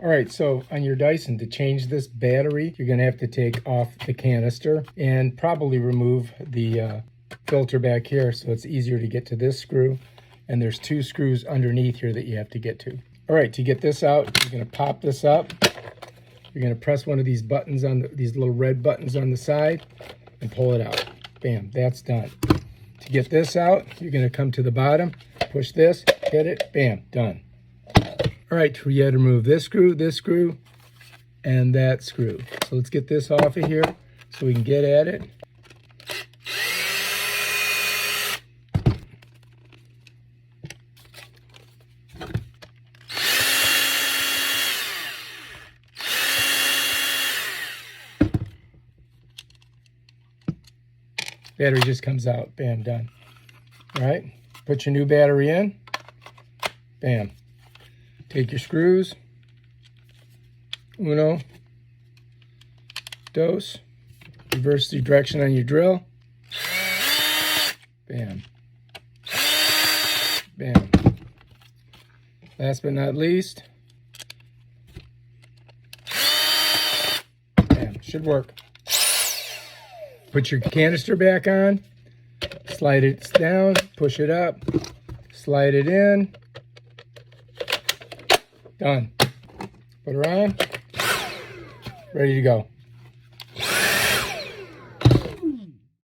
All right, so on your Dyson, to change this battery, you're gonna have to take off the canister and probably remove the filter back here so it's easier to get to this screw. And there's 2 screws underneath here that you have to get to. All right, to get this out, you're gonna pop this up. You're gonna press one of these buttons on these little red buttons on the side and pull it out. Bam, that's done. To get this out, you're gonna come to the bottom, push this, hit it, bam, done. All right, you had to remove this screw, and that screw. So let's get this off of here so we can get at it. Battery just comes out, bam, done. All right, put your new battery in, bam. Take your screws, uno, dos, reverse the direction on your drill, bam, bam. Last but not least, bam, should work. Put your canister back on, slide it down, push it up, slide it in, done. Put her on, ready to go.